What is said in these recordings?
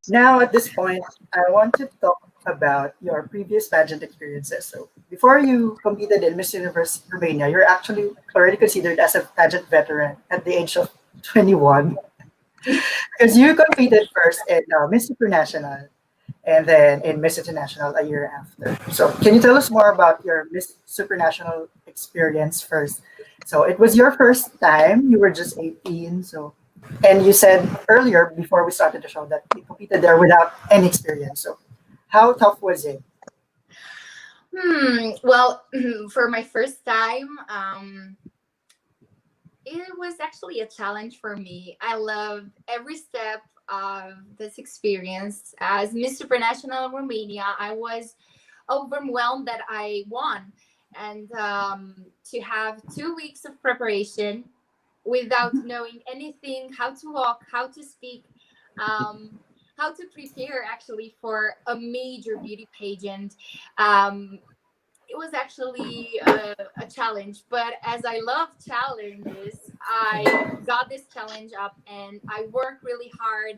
Now, at this point, I want to talk about your previous pageant experiences. So, before you competed in Miss Universe Romania, you're actually already considered as a pageant veteran at the age of 21 because you competed first in Miss Supranational and then in Miss International a year after. So, can you tell us more about your Miss Supranational experience first? So, it was your first time, you were just 18. So, and you said earlier before we started the show that you competed there without any experience. So, how tough was it? Well, for my first time, it was actually a challenge for me. I loved every step of this experience. As Miss Supranational Romania, I was overwhelmed that I won. And to have 2 weeks of preparation without knowing anything, how to walk, how to speak, um, how to prepare actually for a major beauty pageant. Um, it was actually a challenge, but as I love challenges, I got this challenge up and I worked really hard.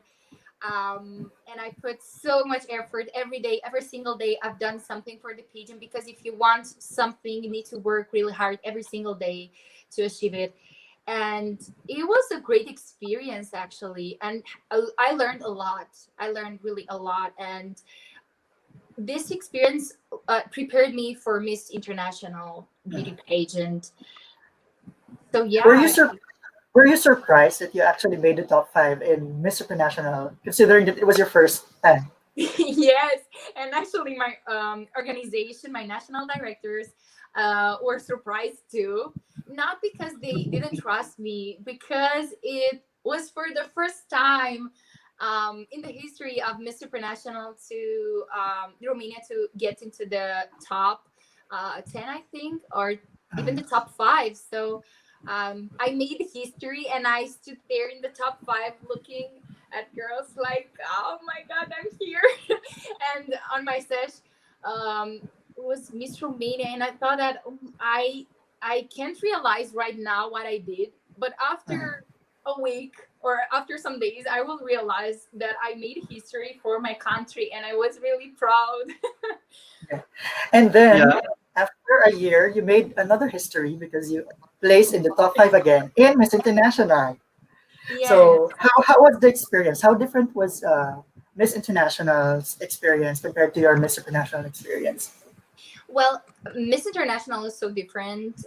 And I put so much effort every day, every single day. I've done something for the pageant because if you want something, you need to work really hard every single day to achieve it. And it was a great experience actually, and I learned a lot. I learned really a lot, and this experience prepared me for Miss International beauty pageant. So Were you yeah. were you surprised that you actually made the top five in Miss Supranational, considering that it was your first time? Yes, and actually my organization, my national directors were surprised too, not because they didn't trust me, because it was for the first time in the history of Miss Supranational to Romania to get into the top 10, I think, or even the top five. So I made history and I stood there in the top five looking at girls like, oh my God, I'm here. And on my sesh was Miss Romania, and I thought that I can't realize right now what I did, but after a week or after some days, I will realize that I made history for my country, and I was really proud. And then Yeah. after a year, you made another history because you placed in the top five again in Miss International. Yes. So how was the experience? How different was Miss International's experience compared to your Miss International experience? Well, Miss International is so different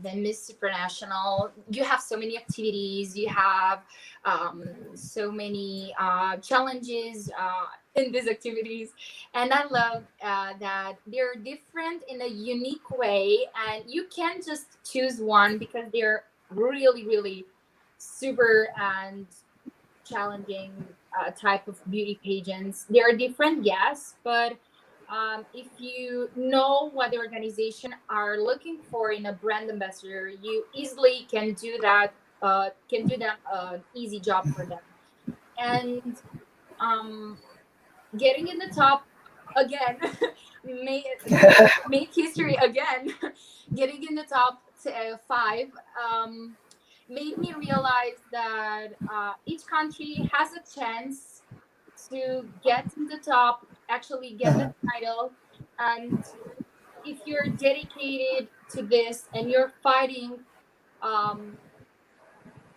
than Miss Supranational. You have so many activities, you have so many challenges in these activities. And I love that they're different in a unique way. And you can't just choose one because they're really, really super and challenging type of beauty pageants. They are different, yes, but if you know what the organization are looking for in a brand ambassador, you easily can do that. Can do them an easy job for them, and um, getting in the top again, made made history again. Getting in the top five. Made me realize that each country has a chance to get in the top, actually get the title. And if you're dedicated to this and you're fighting um,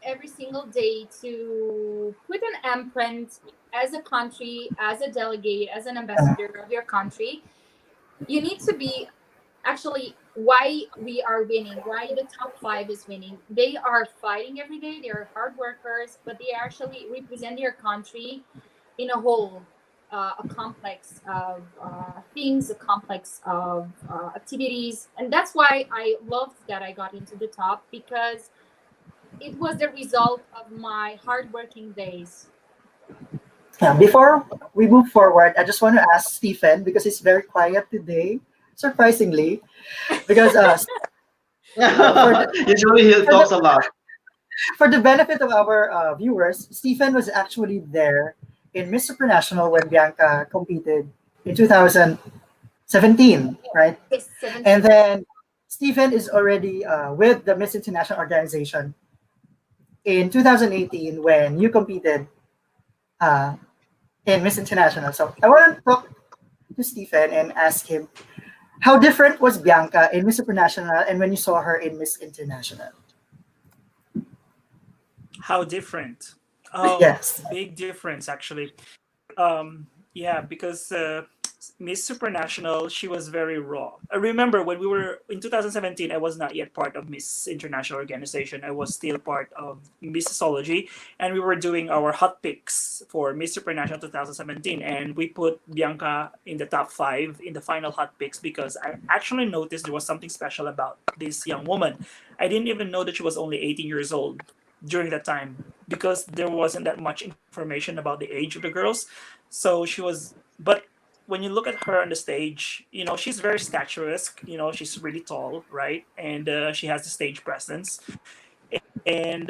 every single day to put an imprint as a country, as a delegate, as an ambassador of your country, you need to be actually why we are winning, why the top five is winning. They are fighting every day, they are hard workers, but they actually represent their country in a whole, a complex of things, a complex of activities. And that's why I loved that I got into the top, because it was the result of my hardworking days. Yeah, before we move forward, I just want to ask Stephen because he's very quiet today, surprisingly, because for the, Usually he for talks a the lot. for the benefit of our viewers, Stephen was actually there in Miss Supranational when Bianca competed in 2017, right? It's And 17. then Stephen is already with the Miss International organization in 2018 when you competed uh, in Miss International. So I want to talk to Stephen and ask him how different was Bianca in Miss Supranational and when you saw her in Miss International? How different? Oh, Yes. big difference actually. Yeah, because Miss Supranational, she was very raw. I remember when we were in 2017, I was not yet part of Miss International organization. I was still part of Missosology, and we were doing our hot picks for Miss Supranational 2017, and we put Bianca in the top five in the final hot picks because I actually noticed there was something special about this young woman. I didn't even know that she was only 18 years old during that time because there wasn't that much information about the age of the girls. So she was, but when you look at her on the stage, she's very statuesque. She's really tall, right? And she has the stage presence. And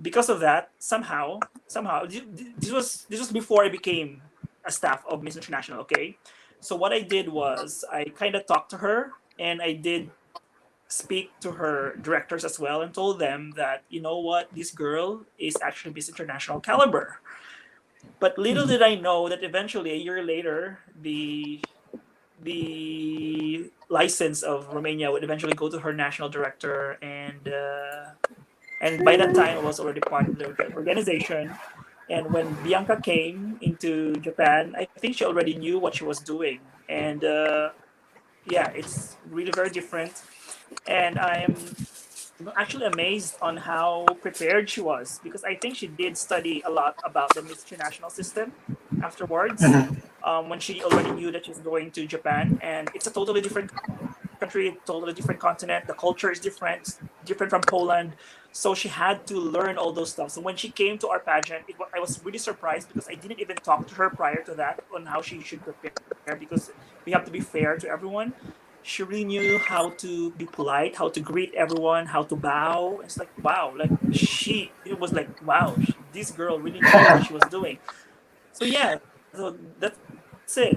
because of that, somehow, this was before I became a staff of Miss International. Okay, so what I did was I kind of talked to her, and I did speak to her directors as well, and told them that this girl is actually Miss International caliber. But little did I know that eventually, a year later, the license of Romania would eventually go to her national director, and by that time, I was already part of the organization. And when Bianca came into Japan, I think she already knew what she was doing, and yeah, it's really very different. And I'm actually amazed on how prepared she was because I think she did study a lot about the Miss International system afterwards. Mhm. When she already knew that she's going to Japan, and it's a totally different country, totally different continent. The culture is different from Poland. So she had to learn all those stuff. So when she came to our pageant, I was really surprised because I didn't even talk to her prior to that on how she should prepare because we have to be fair to everyone. She really knew how to be polite, how to greet everyone, how to bow. It's like wow, like it was like wow, this girl really knew what she was doing. So yeah, so that's it.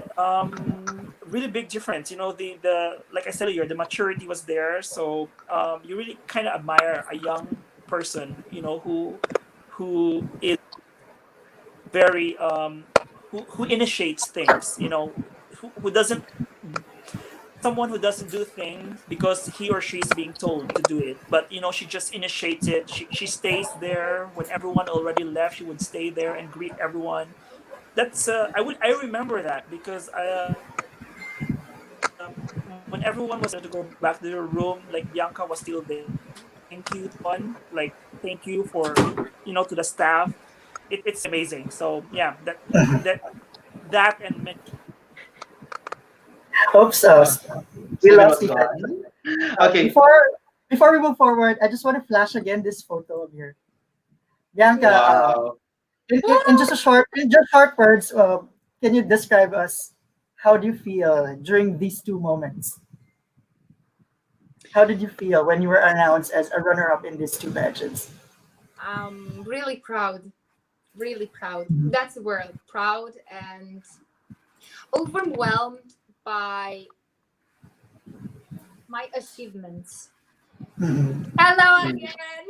Really big difference. The like I said earlier, the maturity was there. So you really kind of admire a young person, who is very who initiates things. Who doesn't someone who doesn't do things because he or she is being told to do it, but she just initiates it. She stays there when everyone already left. She would stay there and greet everyone. That's I remember that because when everyone was about to go back to their room, like Bianca was still there saying thank you to everyone, like thank you to the staff. It's amazing. So yeah, that and many Hope so. We Steven love was Stephen. gone. Okay. Before we move forward, I just want to flash again this photo of your Bianca. Wow. In just in just short words, can you describe us? How do you feel during these two moments? How did you feel when you were announced as a runner-up in these two pageants? Really proud, really proud. That's the word, proud and overwhelmed by my achievements. Mhm. Hello Mm. again.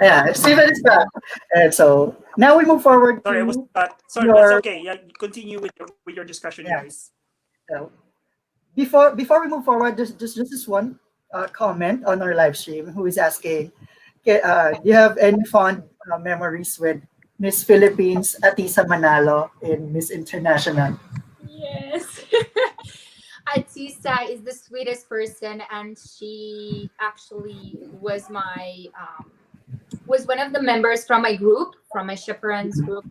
Yeah, Steven is back. And so now we move forward sorry I was to sorry, but it's your okay. Yeah, continue with your discussion, yeah. guys. So before we move forward, just this one comment on our live stream who is asking, okay, do you have any fond memories with Miss Philippines Ahtisa Manalo in Miss International? Yes. Ahtisa is the sweetest person, and she actually was one of the members from my group, from my chaperones group,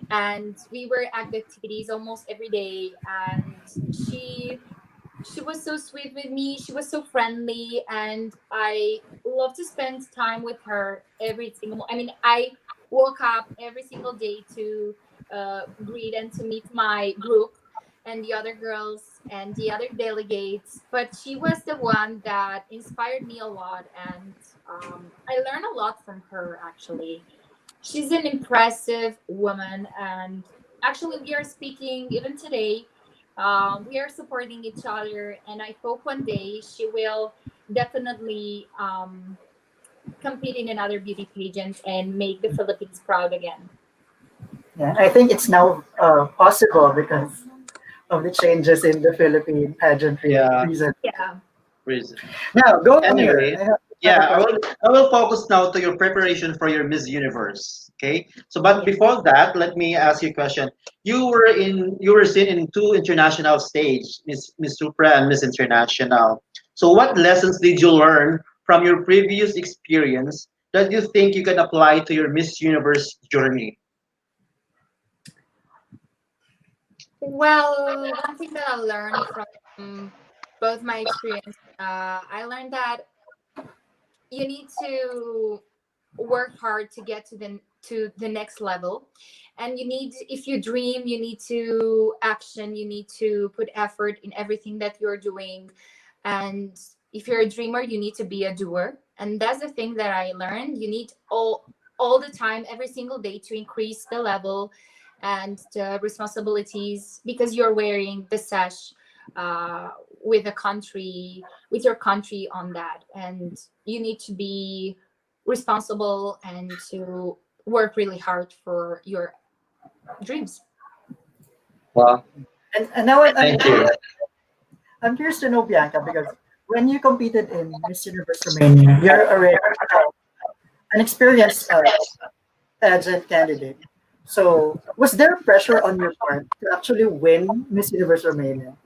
and we were at the activities almost every day. And she was so sweet with me. She was so friendly, and I love to spend time with her every single. I mean, I woke up every single day to greet and to meet my group and the other girls and the other delegates. But she was the one that inspired me a lot, and I learned a lot from her. Actually, she's an impressive woman, and actually, we are speaking even today. We are supporting each other, and I hope one day she will definitely compete in another beauty pageant and make the Philippines proud again. Yeah, I think it's now possible because of the changes in the Philippine pageantry Yeah. recently. Yeah. Reason. Now, going here, Anyway, I have a yeah, question. I will focus now to your preparation for your Miss Universe. Okay. So, but Yeah. before that, let me ask you a question. You were seen in two international stage, Miss Supra and Miss International. So, what lessons did you learn from your previous experience that you think you can apply to your Miss Universe journey? Well, one thing that I learned from both my experience, I learned that you need to work hard to get to the next level, and you need, if you dream, you need to action, you need to put effort in everything that you're doing. And if you're a dreamer, you need to be a doer, and that's the thing that I learned. You need all the time, every single day, to increase the level and the responsibilities, because you're wearing the sash uh, with a country, with your country on that, and you need to be responsible and to work really hard for your dreams. Well, And now thank you. I'm curious to know, Bianca, because when you competed in Miss Universe Romania, you're already an experienced pageant candidate. So, was there pressure on your part to actually win Miss Universe Romania?